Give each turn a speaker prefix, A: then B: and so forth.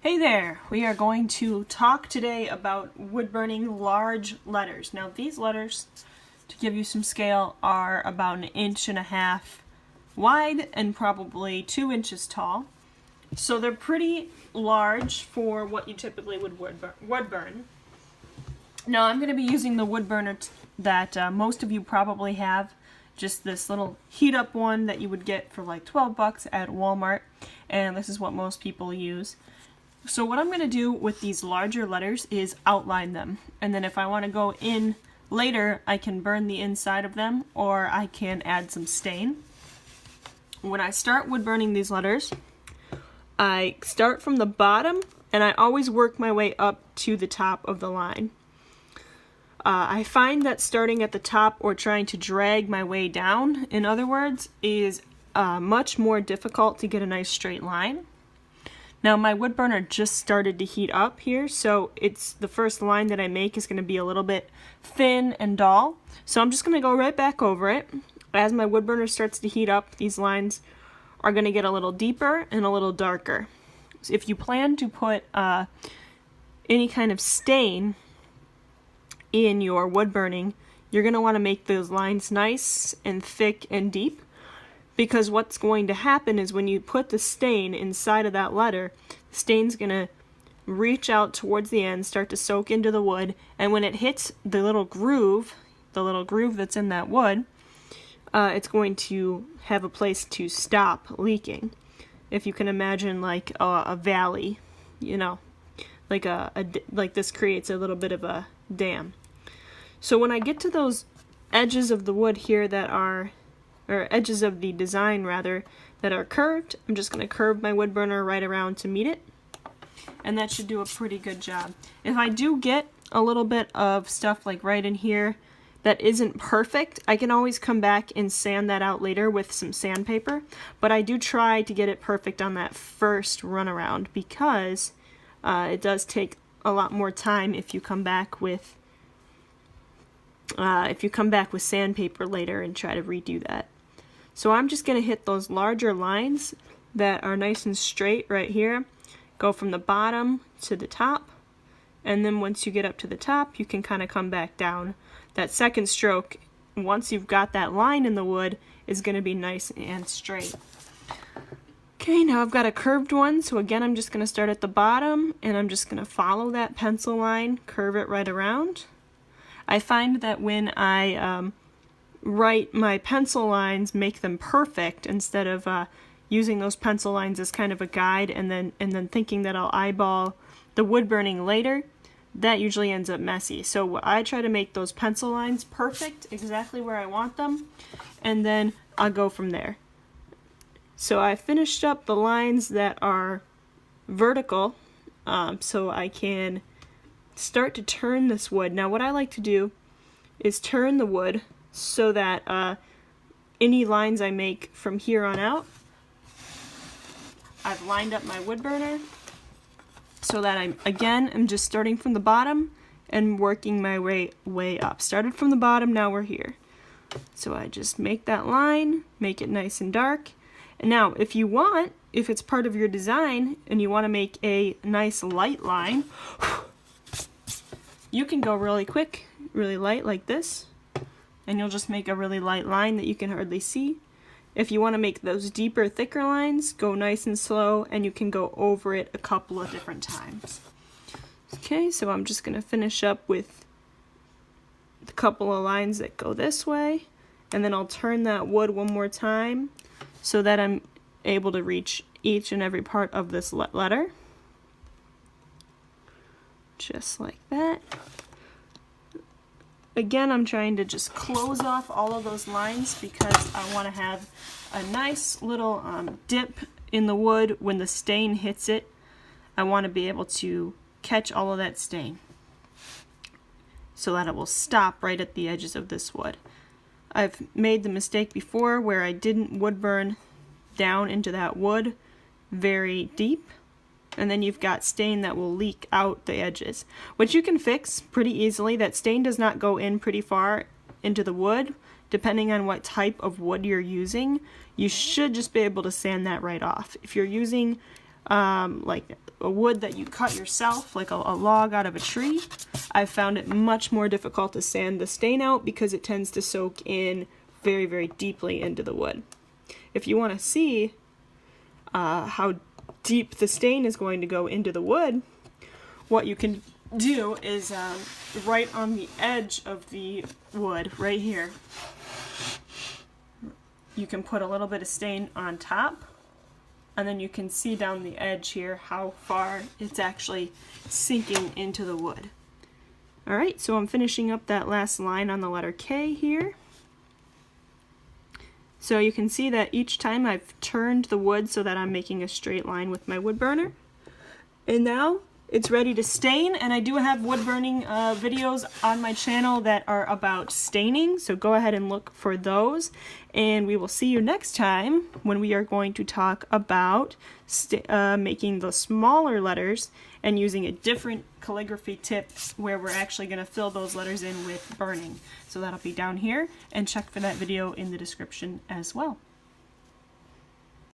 A: Hey there! We are going to talk today about wood burning large letters. Now these letters, to give you some scale, are about 1.5 inches wide and probably 2 inches tall. So they're pretty large for what you typically would wood burn. Now I'm going to be using the wood burner that most of you probably have. Just this little heat up one that you would get for like $12 at Walmart, and this is what most people use. So what I'm going to do with these larger letters is outline them, and then if I want to go in later, I can burn the inside of them, or I can add some stain. When I start wood burning these letters, I start from the bottom, and I always work my way up to the top of the line. I find that starting at the top or trying to drag my way down, in other words, is much more difficult to get a nice straight line. Now my wood burner just started to heat up here, so it's the first line that I make is going to be a little bit thin and dull. So I'm just going to go right back over it. As my wood burner starts to heat up, these lines are going to get a little deeper and a little darker. So if you plan to put any kind of stain in your wood burning, you're going to want to make those lines nice and thick and deep. Because what's going to happen is when you put the stain inside of that letter, the stain's going to reach out towards the end, start to soak into the wood, and when it hits the little groove that's in that wood, it's going to have a place to stop leaking. If you can imagine like a valley, you know, like this creates a little bit of a dam. So when I get to those edges of the wood here that are or edges of the design rather, that are curved, I'm just going to curve my wood burner right around to meet it, and that should do a pretty good job. If I do get a little bit of stuff like right in here that isn't perfect, I can always come back and sand that out later with some sandpaper, but I do try to get it perfect on that first run around because it does take a lot more time if you come back with sandpaper later and try to redo that. So I'm just going to hit those larger lines that are nice and straight right here, go from the bottom to the top, and then once you get up to the top, you can kind of come back down. That second stroke, once you've got that line in the wood, is going to be nice and straight. Okay, now I've got a curved one, so again I'm just going to start at the bottom, and I'm just going to follow that pencil line, curve it right around. I find that when I write my pencil lines, make them perfect instead of using those pencil lines as kind of a guide and then thinking that I'll eyeball the wood burning later, that usually ends up messy. So I try to make those pencil lines perfect, exactly where I want them, and then I'll go from there. So I finished up the lines that are vertical, so I can start to turn this wood. Now what I like to do is turn the wood so that any lines I make from here on out, I've lined up my wood burner so that I'm just starting from the bottom and working my way up. Started from the bottom, now we're here. So I just make that line, make it nice and dark. And now if it's part of your design and you want to make a nice light line, you can go really quick, really light like this, and you'll just make a really light line that you can hardly see. If you want to make those deeper, thicker lines, go nice and slow, and you can go over it a couple of different times. Okay, so I'm just going to finish up with a couple of lines that go this way, and then I'll turn that wood one more time so that I'm able to reach each and every part of this letter. Just like that. Again, I'm trying to just close off all of those lines because I want to have a nice little dip in the wood when the stain hits it. I want to be able to catch all of that stain so that it will stop right at the edges of this wood. I've made the mistake before where I didn't wood burn down into that wood very deep, and then you've got stain that will leak out the edges, which you can fix pretty easily. That stain does not go in pretty far into the wood. Depending on what type of wood you're using, you should just be able to sand that right off. If you're using like a wood that you cut yourself, like a log out of a tree, I've found it much more difficult to sand the stain out because it tends to soak in very, very deeply into the wood. If you want to see how deep the stain is going to go into the wood, what you can do is right on the edge of the wood, right here, you can put a little bit of stain on top, and then you can see down the edge here how far it's actually sinking into the wood. Alright, so I'm finishing up that last line on the letter K here. So you can see that each time I've turned the wood so that I'm making a straight line with my wood burner. And now it's ready to stain, and I do have wood burning videos on my channel that are about staining, so go ahead and look for those. And we will see you next time when we are going to talk about making the smaller letters and using a different calligraphy tip where we're actually going to fill those letters in with burning. So that'll be down here, and check for that video in the description as well.